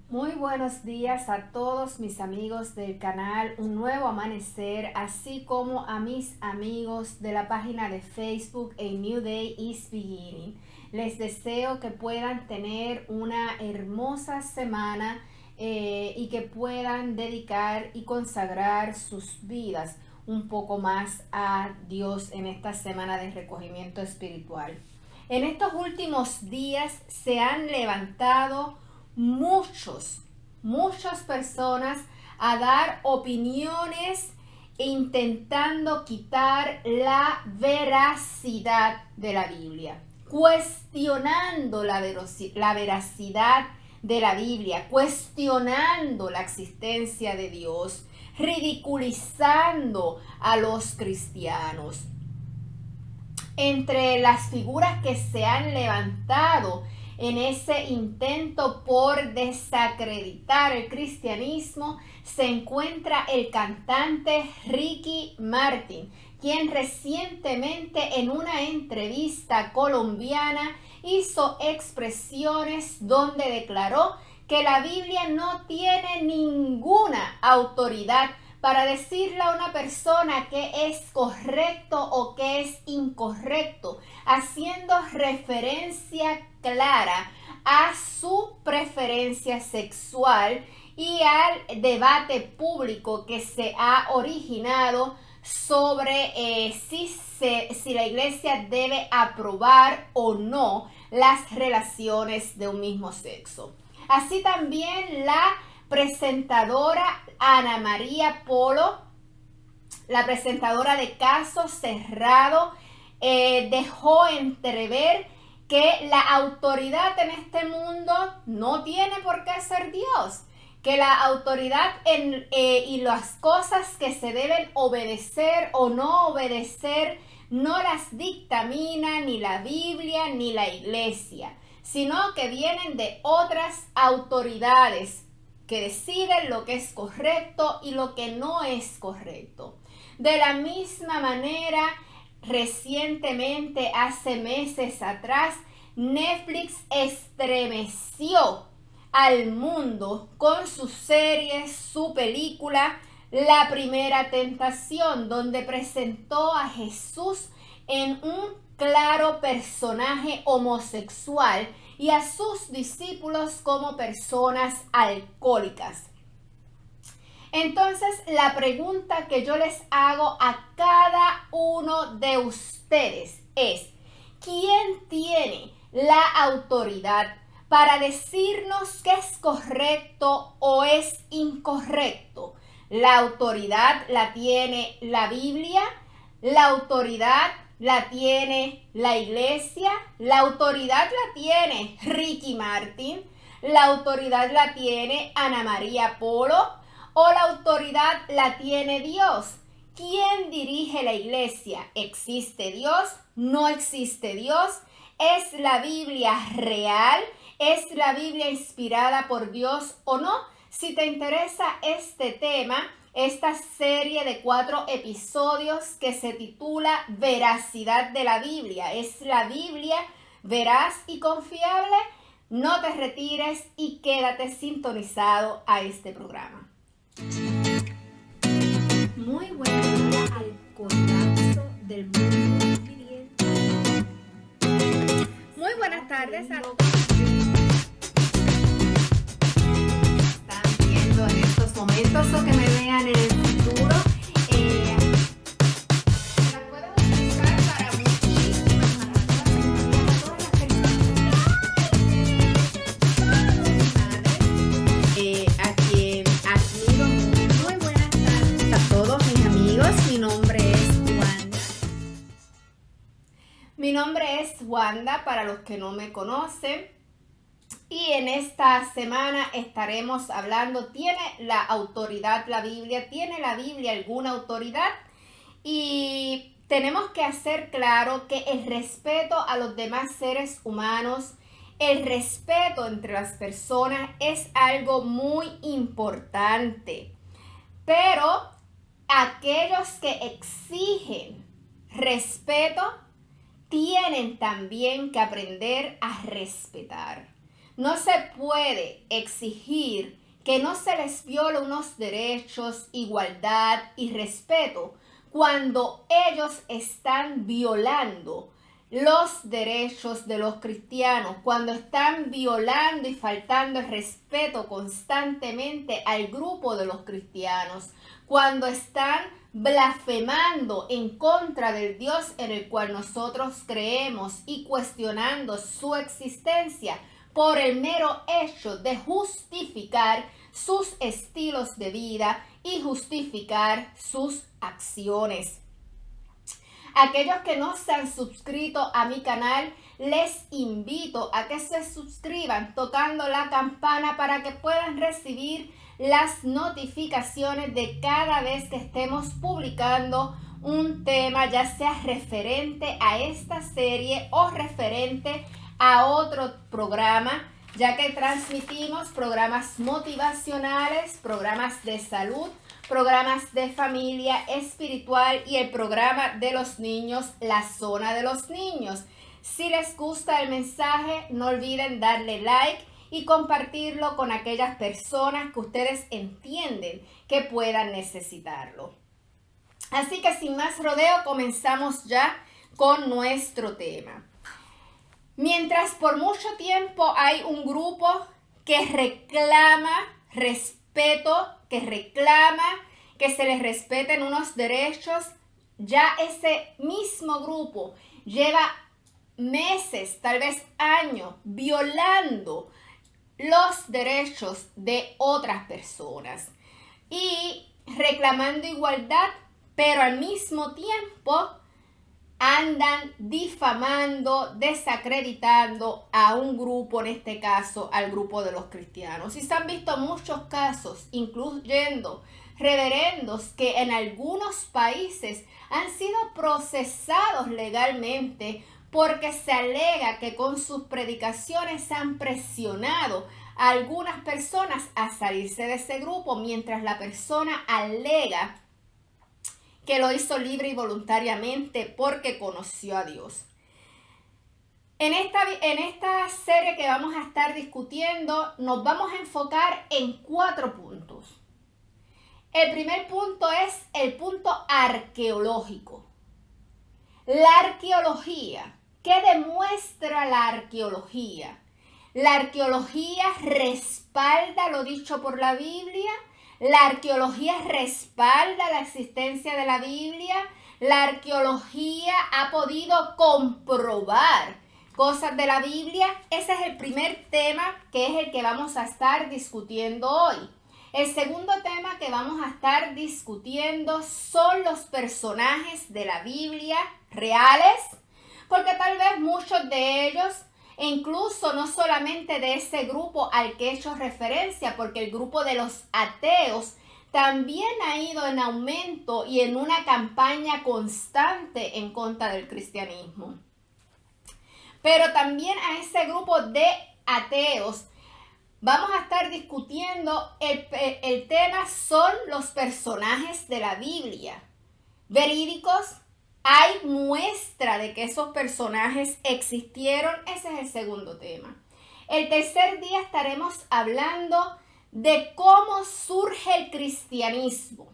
Muy buenos días a todos mis amigos del canal Un Nuevo Amanecer, así como a mis amigos de la página de Facebook A New Day is Beginning. Les deseo que puedan tener una hermosa semana y que puedan dedicar y consagrar sus vidas un poco más a Dios en esta semana de recogimiento espiritual. En estos últimos días se han levantado muchas personas a dar opiniones intentando quitar la veracidad de la Biblia, cuestionando la veracidad de la Biblia, cuestionando la existencia de Dios, ridiculizando a los cristianos. Entre las figuras que se han levantado en ese intento por desacreditar el cristianismo se encuentra el cantante Ricky Martin, quien recientemente en una entrevista colombiana hizo expresiones donde declaró que la Biblia no tiene ninguna autoridad para decirle a una persona que es correcto o que es incorrecto, haciendo referencia clara a su preferencia sexual y al debate público que se ha originado sobre si la iglesia debe aprobar o no las relaciones de un mismo sexo. Así también la presentadora Ana María Polo, la presentadora de Caso Cerrado, dejó entrever que la autoridad en este mundo no tiene por qué ser Dios, que la autoridad y las cosas que se deben obedecer o no obedecer no las dictamina ni la Biblia ni la iglesia, sino que vienen de otras autoridades que deciden lo que es correcto y lo que no es correcto. De la misma manera, recientemente, hace meses atrás, Netflix estremeció al mundo con su serie, su película, La Primera Tentación, donde presentó a Jesús en un claro personaje homosexual y a sus discípulos como personas alcohólicas. Entonces, la pregunta que yo les hago a cada uno de ustedes es: ¿quién tiene la autoridad para decirnos qué es correcto o es incorrecto? La autoridad la tiene la Biblia, la autoridad la tiene la iglesia, la autoridad la tiene Ricky Martin, la autoridad la tiene Ana María Polo o la autoridad la tiene Dios. ¿Quién dirige la iglesia? ¿Existe Dios? ¿No existe Dios? ¿Es la Biblia real? ¿Es la Biblia inspirada por Dios o no? Si te interesa este tema, esta serie de 4 episodios que se titula Veracidad de la Biblia, ¿es la Biblia veraz y confiable? No te retires y quédate sintonizado a este programa. Muy buena vida al colapso del mundo viviente. Muy buenas tardes a todos. Están viendo en estos momentos o que me vean en el futuro. La puedo utilizar para muchísimas para todas las personas a quien admiro. Muy buenas tardes a todos mis amigos. Mi nombre es Wanda para los que no me conocen. Y en esta semana estaremos hablando, ¿tiene la autoridad la Biblia? ¿Tiene la Biblia alguna autoridad? Y tenemos que hacer claro que el respeto a los demás seres humanos, el respeto entre las personas es algo muy importante. Pero aquellos que exigen respeto tienen también que aprender a respetar. No se puede exigir que no se les viole unos derechos, igualdad y respeto cuando ellos están violando los derechos de los cristianos, cuando están violando y faltando el respeto constantemente al grupo de los cristianos, cuando están blasfemando en contra del Dios en el cual nosotros creemos y cuestionando su existencia por el mero hecho de justificar sus estilos de vida y justificar sus acciones. Aquellos que no se han suscrito a mi canal, les invito a que se suscriban tocando la campana para que puedan recibir las notificaciones de cada vez que estemos publicando un tema, ya sea referente a esta serie o referente a otro programa, ya que transmitimos programas motivacionales, programas de salud, programas de familia espiritual y el programa de los niños, la zona de los niños. Si les gusta el mensaje, no olviden darle like y compartirlo con aquellas personas que ustedes entienden que puedan necesitarlo. Así que sin más rodeo, comenzamos ya con nuestro tema. Mientras por mucho tiempo hay un grupo que reclama respeto, que reclama que se les respeten unos derechos, ya ese mismo grupo lleva meses, tal vez años, violando los derechos de otras personas y reclamando igualdad, pero al mismo tiempo andan difamando, desacreditando a un grupo, en este caso al grupo de los cristianos. Y se han visto muchos casos, incluyendo reverendos que en algunos países han sido procesados legalmente porque se alega que con sus predicaciones han presionado a algunas personas a salirse de ese grupo, mientras la persona alega que lo hizo libre y voluntariamente porque conoció a Dios. En esta serie que vamos a estar discutiendo, nos vamos a enfocar en 4 puntos. El primer punto es el punto arqueológico. La arqueología. ¿Qué demuestra la arqueología? La arqueología respalda lo dicho por la Biblia. La arqueología respalda la existencia de la Biblia. La arqueología ha podido comprobar cosas de la Biblia. Ese es el primer tema, que es el que vamos a estar discutiendo hoy. El segundo tema que vamos a estar discutiendo son los personajes de la Biblia reales, porque tal vez muchos de ellos, e incluso no solamente de ese grupo al que he hecho referencia, porque el grupo de los ateos también ha ido en aumento y en una campaña constante en contra del cristianismo. Pero también a ese grupo de ateos vamos a estar discutiendo el tema son los personajes de la Biblia verídicos. ¿Hay muestra de que esos personajes existieron? Ese es el segundo tema. El tercer día estaremos hablando de cómo surge el cristianismo.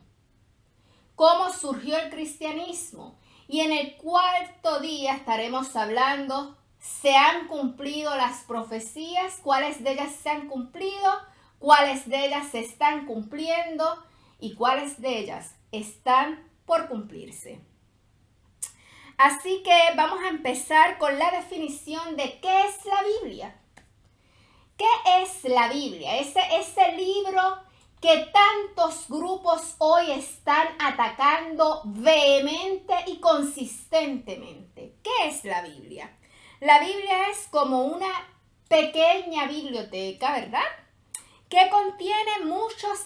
¿Cómo surgió el cristianismo? Y en el cuarto día estaremos hablando, ¿se han cumplido las profecías? ¿Cuáles de ellas se han cumplido? ¿Cuáles de ellas se están cumpliendo? ¿Y cuáles de ellas están por cumplirse? Así que vamos a empezar con la definición de qué es la Biblia. ¿Qué es la Biblia? Ese libro que tantos grupos hoy están atacando vehemente y consistentemente. ¿Qué es la Biblia? La Biblia es como una pequeña biblioteca, ¿verdad? Que contiene muchos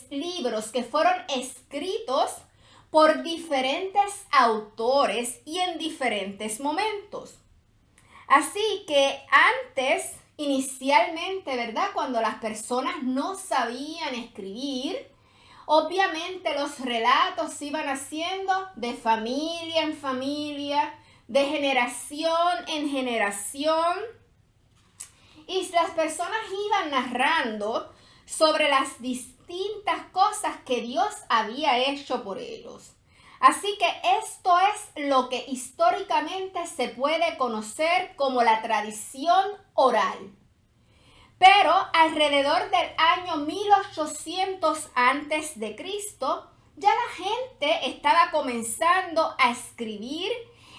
libros que fueron escritos por diferentes autores y en diferentes momentos. Así que antes, inicialmente, ¿verdad? Cuando las personas no sabían escribir, obviamente los relatos se iban haciendo de familia en familia, de generación en generación. y las personas iban narrando sobre las distintas cosas que Dios había hecho por ellos. Así que esto es lo que históricamente se puede conocer como la tradición oral. Pero alrededor del año 1800 antes de Cristo, ya la gente estaba comenzando a escribir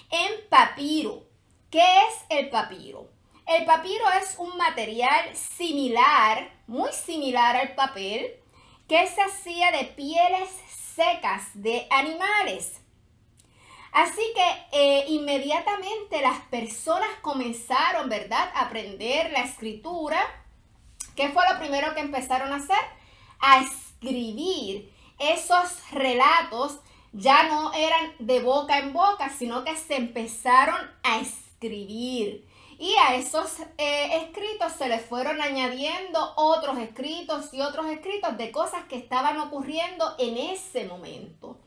en papiro. ¿Qué es el papiro? El papiro es un material similar, muy similar al papel, que se hacía de pieles secas de animales. Así que inmediatamente las personas comenzaron, ¿verdad?, a aprender la escritura. ¿Qué fue lo primero que empezaron a hacer? A escribir. Esos relatos ya no eran de boca en boca, sino que se empezaron a escribir. Y a esos escritos se les fueron añadiendo otros escritos y otros escritos de cosas que estaban ocurriendo en ese momento.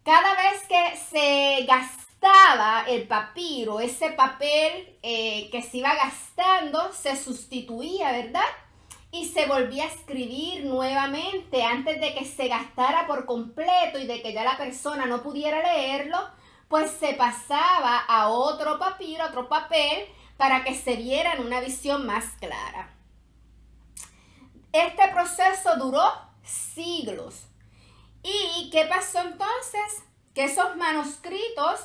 Cada vez que se gastaba el papiro, ese papel que se iba gastando, se sustituía, ¿verdad? Y se volvía a escribir nuevamente antes de que se gastara por completo y de que ya la persona no pudiera leerlo, pues se pasaba a otro papiro, otro papel, para que se viera en una visión más clara. Este proceso duró siglos. ¿Y qué pasó entonces? Que esos manuscritos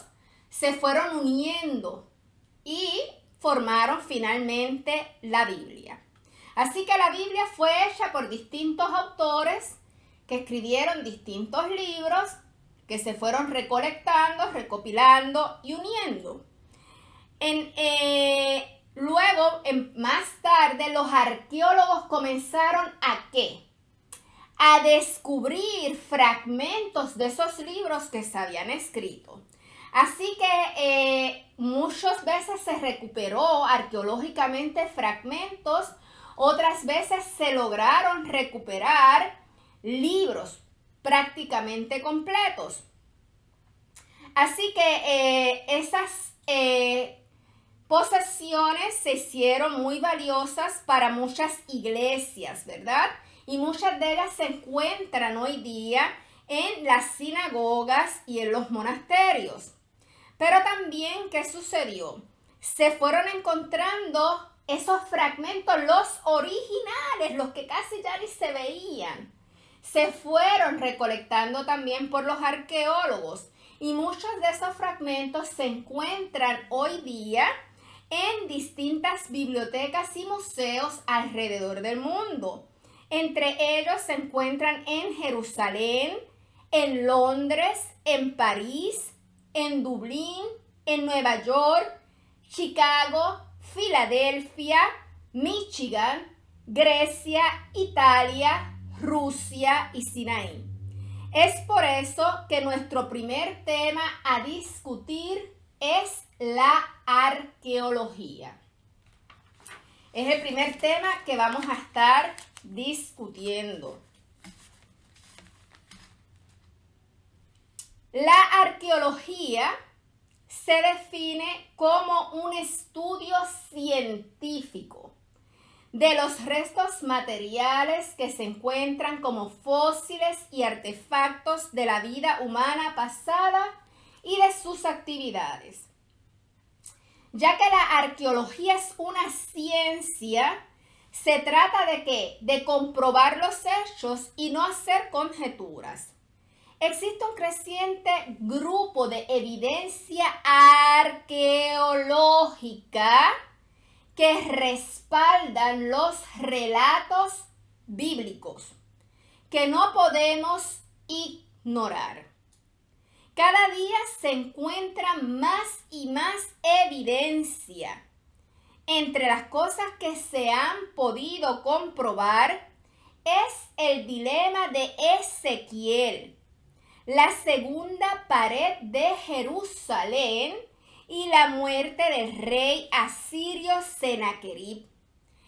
se fueron uniendo y formaron finalmente la Biblia. Así que la Biblia fue hecha por distintos autores que escribieron distintos libros que se fueron recolectando, recopilando y uniendo. Luego, más tarde, los arqueólogos comenzaron ¿a qué? A descubrir fragmentos de esos libros que se habían escrito. Así que muchas veces se recuperó arqueológicamente fragmentos, otras veces se lograron recuperar libros prácticamente completos. Así que esas posesiones se hicieron muy valiosas para muchas iglesias, ¿verdad? Y muchas de ellas se encuentran hoy día en las sinagogas y en los monasterios. Pero también, ¿qué sucedió? Se fueron encontrando esos fragmentos, los originales, los que casi ya ni se veían. Se fueron recolectando también por los arqueólogos. Y muchos de esos fragmentos se encuentran hoy día en distintas bibliotecas y museos alrededor del mundo. Entre ellos se encuentran en Jerusalén, en Londres, en París, en Dublín, en Nueva York, Chicago, Filadelfia, Michigan, Grecia, Italia, Rusia y Sinaí. Es por eso que nuestro primer tema a discutir es la arqueología. Es el primer tema que vamos a estar discutiendo. La arqueología se define como un estudio científico de los restos materiales que se encuentran como fósiles y artefactos de la vida humana pasada y de sus actividades. Ya que la arqueología es una ciencia, se trata de ¿qué? De comprobar los hechos y no hacer conjeturas. Existe un creciente grupo de evidencia arqueológica que respaldan los relatos bíblicos, que no podemos ignorar. Cada día se encuentra más y más evidencia. Entre las cosas que se han podido comprobar es el dilema de Ezequiel, la segunda pared de Jerusalén y la muerte del rey asirio Senaquerib.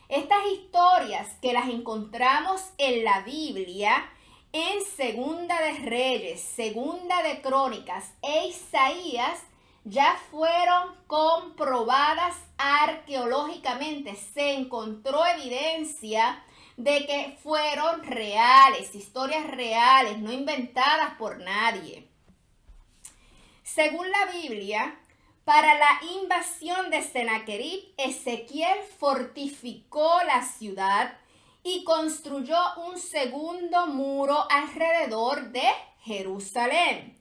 Estas historias que las encontramos en la Biblia, en Segunda de Reyes, Segunda de Crónicas e Isaías, ya fueron comprobadas arqueológicamente. Se encontró evidencia de que fueron reales, historias reales, no inventadas por nadie. Según la Biblia, para la invasión de Sennacherib, Ezequiel fortificó la ciudad y construyó un segundo muro alrededor de Jerusalén.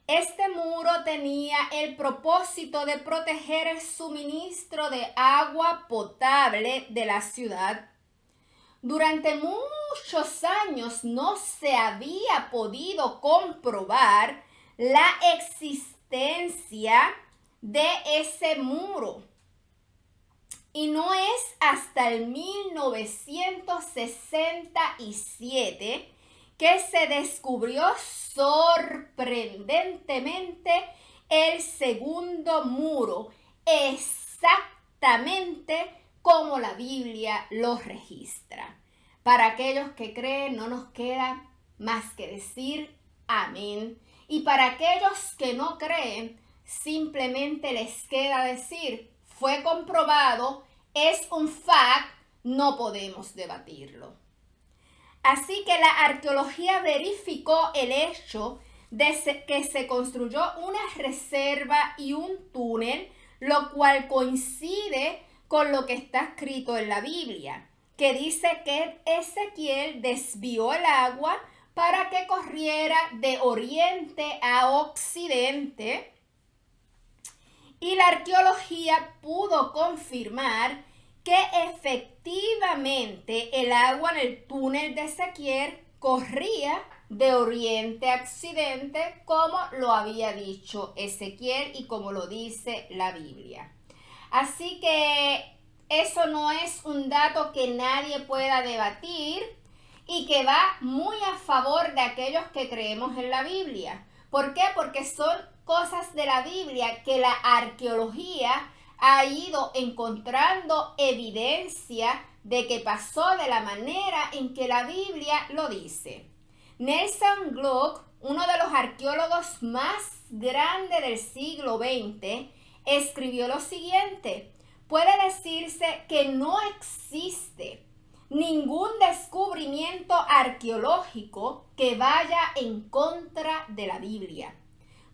Este muro tenía el propósito de proteger el suministro de agua potable de la ciudad. Durante muchos años no se había podido comprobar la existencia de ese muro. Y no es hasta el 1967 que se descubrió sorprendentemente el segundo muro, exactamente como la Biblia lo registra. Para aquellos que creen, no nos queda más que decir amén. Y para aquellos que no creen, simplemente les queda decir, fue comprobado, es un fact, no podemos debatirlo. Así que la arqueología verificó el hecho de que se construyó una reserva y un túnel, lo cual coincide con lo que está escrito en la Biblia, que dice que Ezequiel desvió el agua para que corriera de oriente a occidente, y la arqueología pudo confirmar que efectivamente el agua en el túnel de Ezequiel corría de oriente a occidente, como lo había dicho Ezequiel y como lo dice la Biblia. Así que eso no es un dato que nadie pueda debatir y que va muy a favor de aquellos que creemos en la Biblia. ¿Por qué? Porque son cosas de la Biblia que la arqueología ha ido encontrando evidencia de que pasó de la manera en que la Biblia lo dice. Nelson Gluck, uno de los arqueólogos más grandes del siglo XX, escribió lo siguiente: puede decirse que no existe ningún descubrimiento arqueológico que vaya en contra de la Biblia.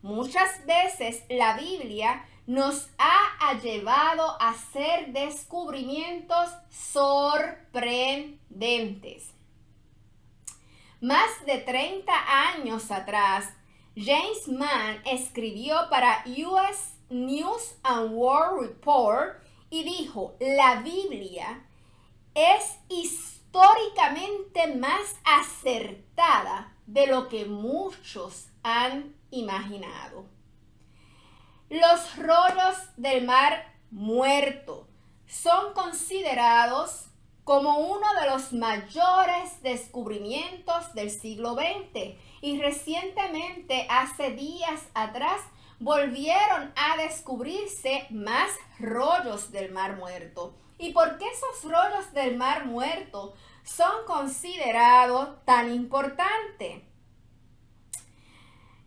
Muchas veces la Biblia nos ha llevado a hacer descubrimientos sorprendentes. Más de 30 años atrás, James Mann escribió para US News and World Report y dijo: la Biblia es históricamente más acertada de lo que muchos han imaginado. Los rollos del Mar Muerto son considerados como uno de los mayores descubrimientos del siglo XX y recientemente, hace días atrás, volvieron a descubrirse más rollos del Mar Muerto. ¿Y por qué esos rollos del Mar Muerto son considerados tan importantes?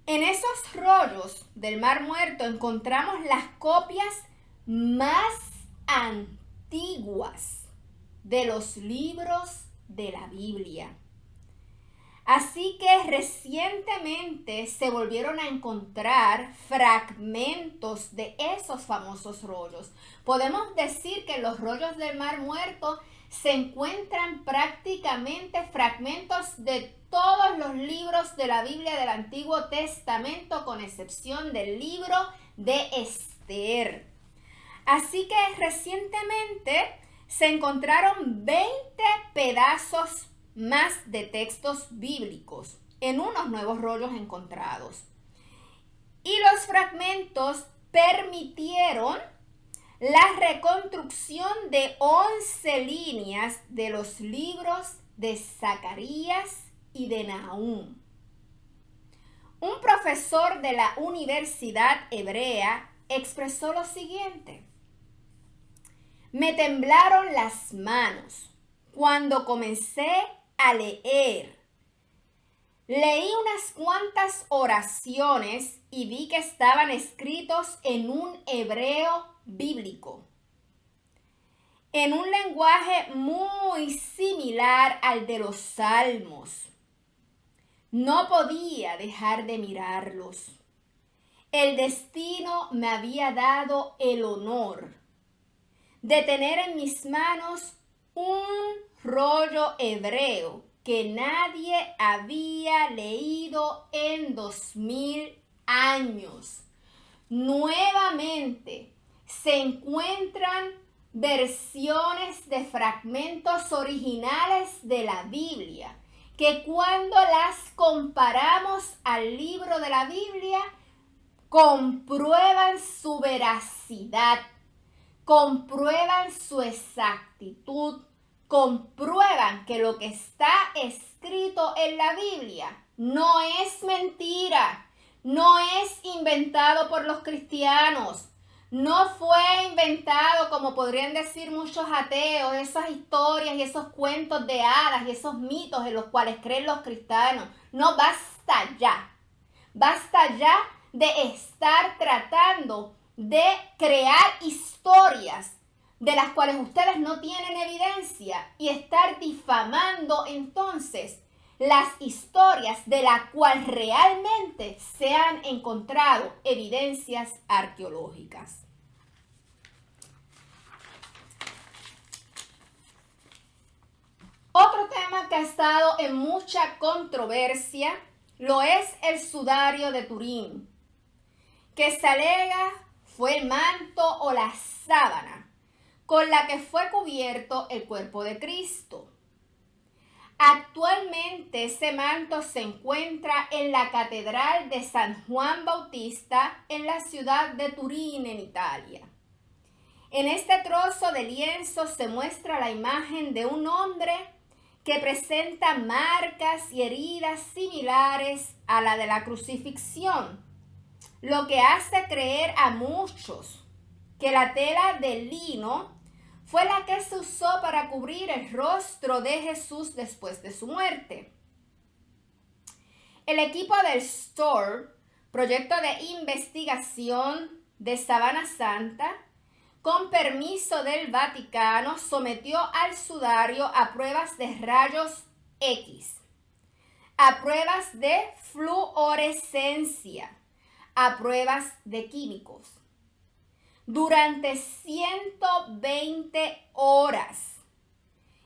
En esos rollos del Mar Muerto encontramos las copias más antiguas de los libros de la Biblia. Así que recientemente se volvieron a encontrar fragmentos de esos famosos rollos. Podemos decir que en los rollos del Mar Muerto se encuentran prácticamente fragmentos de todos los libros de la Biblia del Antiguo Testamento, con excepción del libro de Esther. Así que recientemente se encontraron 20 pedazos más de textos bíblicos en unos nuevos rollos encontrados. Y los fragmentos permitieron la reconstrucción de 11 líneas de los libros de Zacarías y de Nahum. Un profesor de la Universidad Hebrea expresó lo siguiente: me temblaron las manos cuando comencé a leer Leí unas cuantas oraciones y vi que estaban escritos en un hebreo bíblico, en un lenguaje muy similar al de los salmos. No podía dejar de mirarlos. El destino me había dado el honor de tener en mis manos un rollo hebreo que nadie había leído en 2000 años. Nuevamente se encuentran versiones de fragmentos originales de la Biblia que cuando las comparamos al libro de la Biblia comprueban su veracidad, comprueban su exactitud, comprueban que lo que está escrito en la Biblia no es mentira, no es inventado por los cristianos, no fue inventado como podrían decir muchos ateos, esas historias y esos cuentos de hadas y esos mitos en los cuales creen los cristianos. No, basta ya. Basta ya de estar tratando de crear historias de las cuales ustedes no tienen evidencia y estar difamando entonces las historias de las cuales realmente se han encontrado evidencias arqueológicas. Otro tema que ha estado en mucha controversia lo es el sudario de Turín, que se alega fue el manto o la sábana con la que fue cubierto el cuerpo de Cristo. Actualmente ese manto se encuentra en la Catedral de San Juan Bautista en la ciudad de Turín, en Italia. En este trozo de lienzo se muestra la imagen de un hombre que presenta marcas y heridas similares a la de la crucifixión, lo que hace creer a muchos que la tela de lino fue la que se usó para cubrir el rostro de Jesús después de su muerte. El equipo del STORE, proyecto de investigación de Sabana Santa, con permiso del Vaticano, sometió al sudario a pruebas de rayos X, a pruebas de fluorescencia, a pruebas de químicos, durante 120 horas.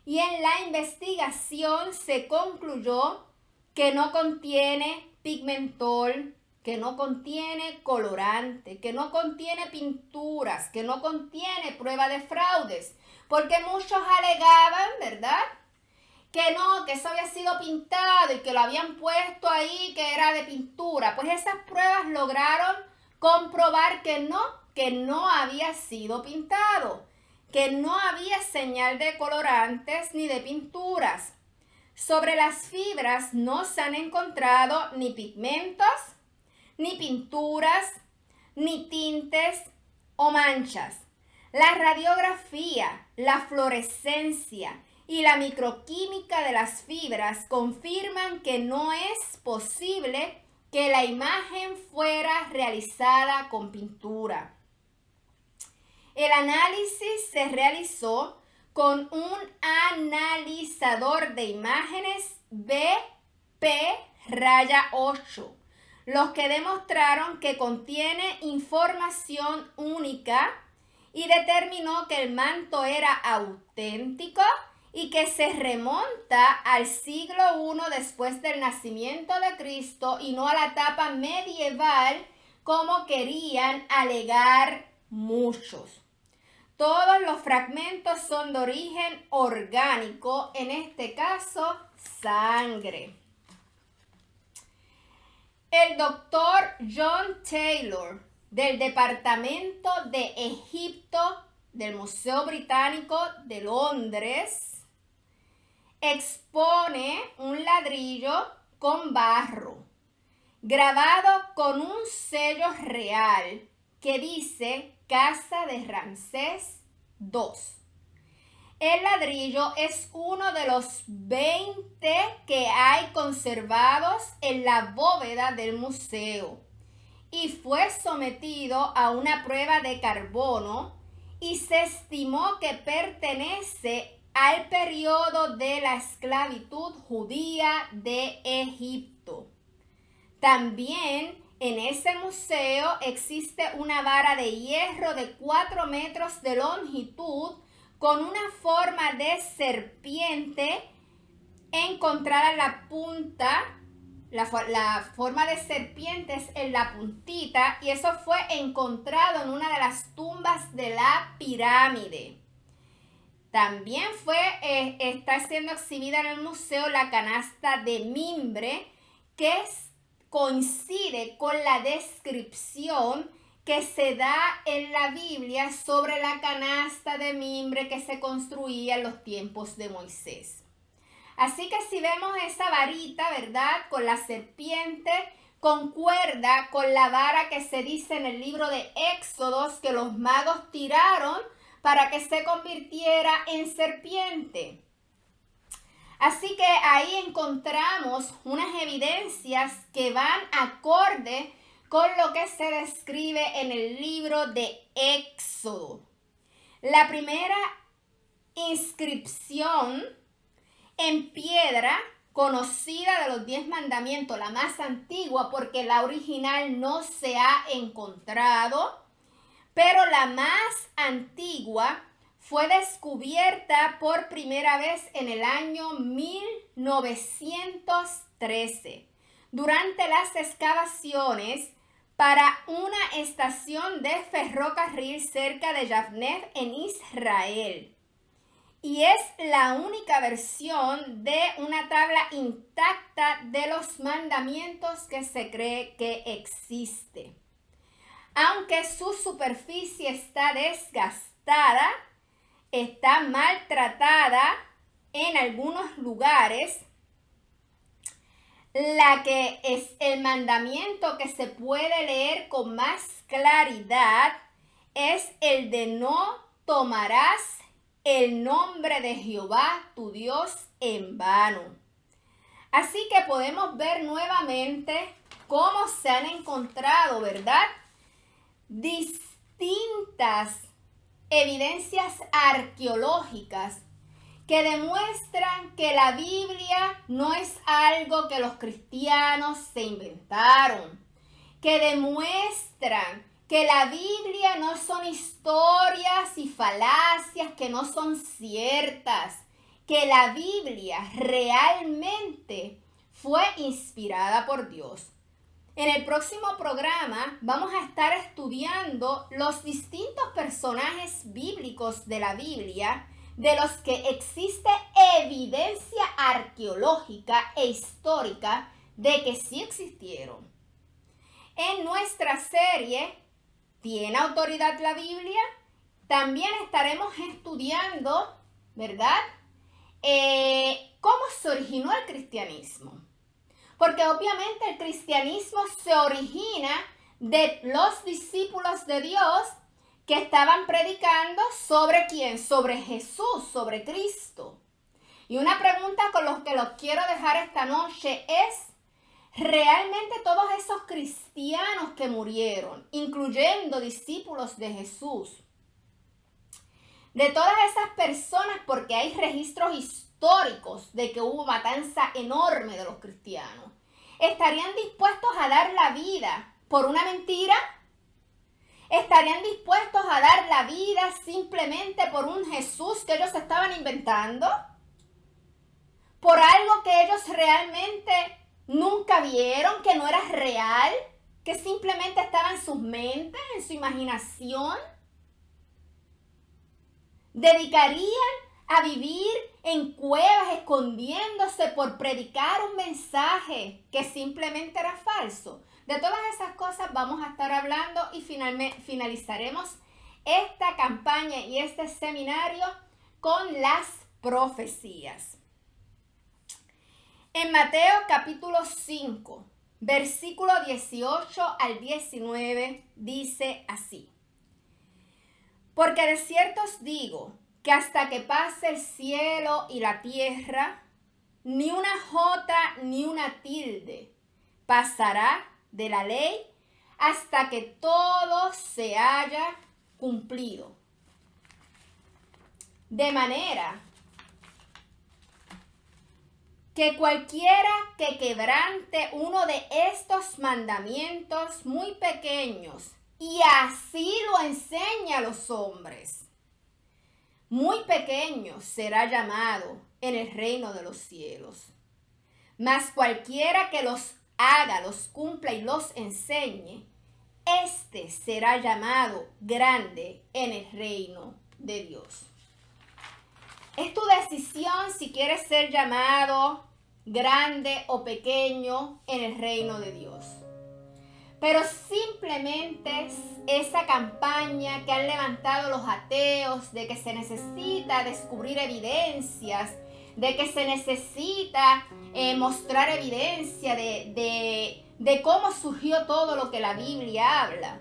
Y en la investigación se concluyó que no contiene pigmentol, que no contiene colorante, que no contiene pinturas, que no contiene prueba de fraudes, porque muchos alegaban, ¿verdad?, que no, que eso había sido pintado y que lo habían puesto ahí, que era de pintura. Pues esas pruebas lograron comprobar que no había sido pintado, que no había señal de colorantes ni de pinturas. Sobre las fibras no se han encontrado ni pigmentos, ni pinturas, ni tintes o manchas. La radiografía, la fluorescencia y la microquímica de las fibras confirman que no es posible que la imagen fuera realizada con pintura. El análisis se realizó con un analizador de imágenes BP-8, los que demostraron que contiene información única y determinó que el manto era auténtico y que se remonta al siglo I después del nacimiento de Cristo y no a la etapa medieval como querían alegar muchos. Todos los fragmentos son de origen orgánico, en este caso sangre. El doctor John Taylor del Departamento de Egipto del Museo Británico de Londres expone un ladrillo con barro grabado con un sello real que dice Casa de Ramsés II. El ladrillo es uno de los 20 que hay conservados en la bóveda del museo y fue sometido a una prueba de carbono y se estimó que pertenece al periodo de la esclavitud judía de Egipto. También en ese museo existe una vara de hierro de 4 metros de longitud con una forma de serpiente encontrada en la punta. La forma de serpientes en la puntita, y eso fue encontrado en una de las tumbas de la pirámide. También está siendo exhibida en el museo la canasta de mimbre, que coincide con la descripción que se da en la Biblia sobre la canasta de mimbre que se construía en los tiempos de Moisés. Así que si vemos esa varita, ¿verdad?, con la serpiente, concuerda con la vara que se dice en el libro de Éxodos que los magos tiraron para que se convirtiera en serpiente. Así que ahí encontramos unas evidencias que van acorde con lo que se describe en el libro de Éxodo. La primera inscripción en piedra conocida de los 10 mandamientos, la más antigua porque la original no se ha encontrado, pero la más antigua fue descubierta por primera vez en el año 1913 durante las excavaciones para una estación de ferrocarril cerca de Yavne en Israel. Y es la única versión de una tabla intacta de los mandamientos que se cree que existe. Aunque su superficie está desgastada, está maltratada en algunos lugares, la que es el mandamiento que se puede leer con más claridad es el de no tomarás el nombre de Jehová tu Dios en vano. Así que podemos ver nuevamente cómo se han encontrado, ¿verdad?, distintas evidencias arqueológicas que demuestran que la Biblia no es algo que los cristianos se inventaron, que demuestran que la Biblia no son historias y falacias que no son ciertas, que la Biblia realmente fue inspirada por Dios. En el próximo programa vamos a estar estudiando los distintos personajes bíblicos de la Biblia de los que existe evidencia arqueológica e histórica de que sí existieron. En nuestra serie ¿Tiene autoridad la Biblia? También estaremos estudiando, ¿verdad?, cómo se originó el cristianismo. Porque obviamente el cristianismo se origina de los discípulos de Dios que estaban predicando ¿sobre quién? Sobre Jesús, sobre Cristo. Y una pregunta con los que los quiero dejar esta noche es: ¿realmente todos esos cristianos que murieron, incluyendo discípulos de Jesús, de todas esas personas, porque hay registros históricos de que hubo matanza enorme de los cristianos, estarían dispuestos a dar la vida por una mentira? ¿Estarían dispuestos a dar la vida simplemente por un Jesús que ellos estaban inventando? ¿Por algo que ellos realmente nunca vieron, que no era real, que simplemente estaba en sus mentes, en su imaginación? ¿Dedicarían a vivir en cuevas escondiéndose por predicar un mensaje que simplemente era falso? De todas esas cosas vamos a estar hablando y finalizaremos esta campaña y este seminario con las profecías. En Mateo capítulo 5, versículo 18 al 19, dice así: Porque de cierto os digo que hasta que pase el cielo y la tierra, ni una jota ni una tilde pasará de la ley hasta que todo se haya cumplido. De manera que cualquiera que quebrante uno de estos mandamientos muy pequeños y así lo enseña a los hombres, muy pequeño será llamado en el reino de los cielos. Mas cualquiera que los haga, los cumpla y los enseñe, este será llamado grande en el reino de Dios. Es tu decisión si quieres ser llamado grande o pequeño en el reino de Dios. Pero simplemente esa campaña que han levantado los ateos de que se necesita descubrir evidencias, de que se necesita mostrar evidencia de cómo surgió todo lo que la Biblia habla.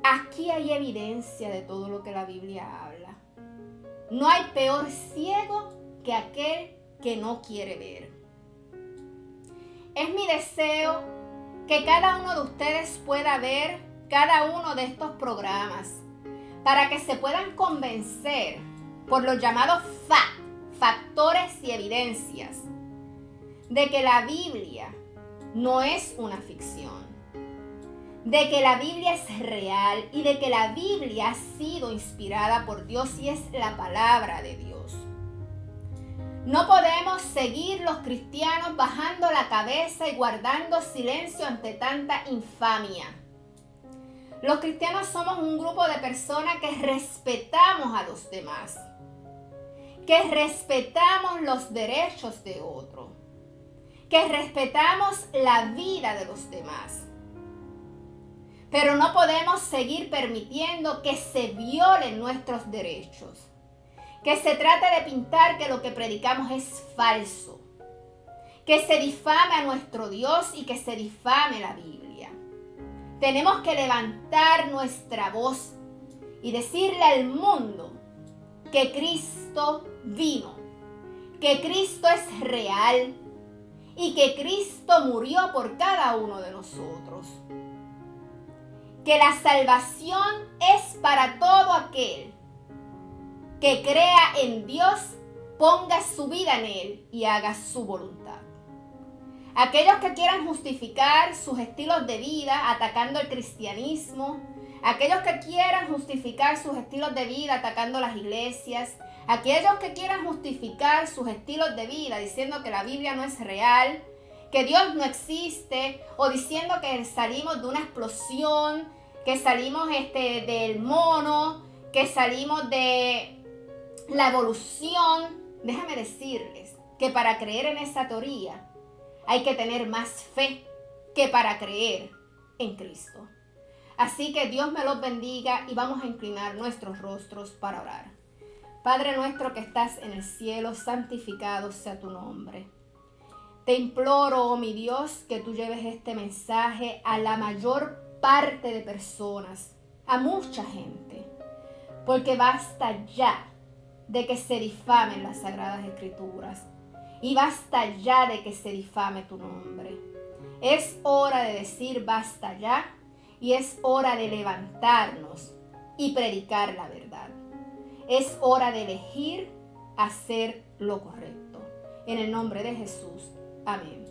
Aquí hay evidencia de todo lo que la Biblia habla. No hay peor ciego que aquel que no quiere ver. Es mi deseo que cada uno de ustedes pueda ver cada uno de estos programas para que se puedan convencer por los llamados factores y evidencias de que la Biblia no es una ficción, de que la Biblia es real y de que la Biblia ha sido inspirada por Dios y es la palabra de Dios. No podemos seguir los cristianos bajando la cabeza y guardando silencio ante tanta infamia. Los cristianos somos un grupo de personas que respetamos a los demás, que respetamos los derechos de otros, que respetamos la vida de los demás. Pero no podemos seguir permitiendo que se violen nuestros derechos, que se trate de pintar que lo que predicamos es falso, que se difame a nuestro Dios y que se difame la Biblia. Tenemos que levantar nuestra voz y decirle al mundo que Cristo vino, que Cristo es real y que Cristo murió por cada uno de nosotros. Que la salvación es para todo aquel que crea en Dios, ponga su vida en Él y haga su voluntad. Aquellos que quieran justificar sus estilos de vida atacando el cristianismo, aquellos que quieran justificar sus estilos de vida atacando las iglesias, aquellos que quieran justificar sus estilos de vida diciendo que la Biblia no es real, que Dios no existe, o diciendo que salimos de una explosión, que salimos del mono, que salimos de la evolución. Déjame decirles que para creer en esa teoría hay que tener más fe que para creer en Cristo. Así que Dios me los bendiga y vamos a inclinar nuestros rostros para orar. Padre nuestro que estás en el cielo, santificado sea tu nombre. Te imploro, oh mi Dios, que tú lleves este mensaje a la mayor parte de personas, a mucha gente, porque basta ya de que se difamen las Sagradas Escrituras y basta ya de que se difame tu nombre. Es hora de decir basta ya y es hora de levantarnos y predicar la verdad. Es hora de elegir hacer lo correcto. En el nombre de Jesús. Amén.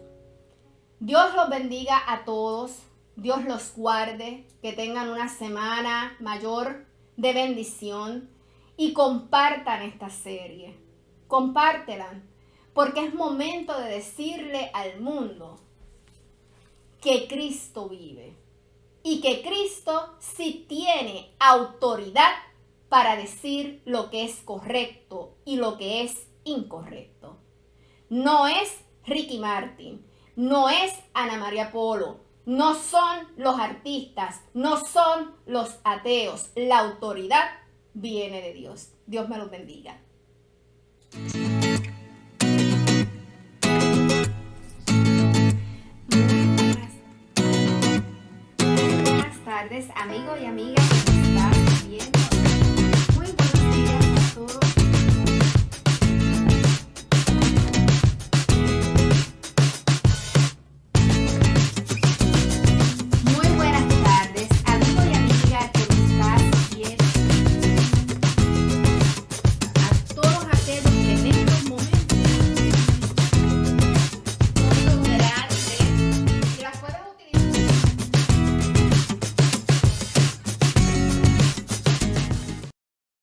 Dios los bendiga a todos. Dios los guarde. Que tengan una semana mayor de bendición. Y compartan esta serie. Compártela. Porque es momento de decirle al mundo que Cristo vive. Y que Cristo sí tiene autoridad para decir lo que es correcto y lo que es incorrecto. No es Ricky Martin, no es Ana María Polo, no son los artistas, no son los ateos. La autoridad viene de Dios. Dios me los bendiga. Buenas tardes, amigos y amigas que me están viendo. todos.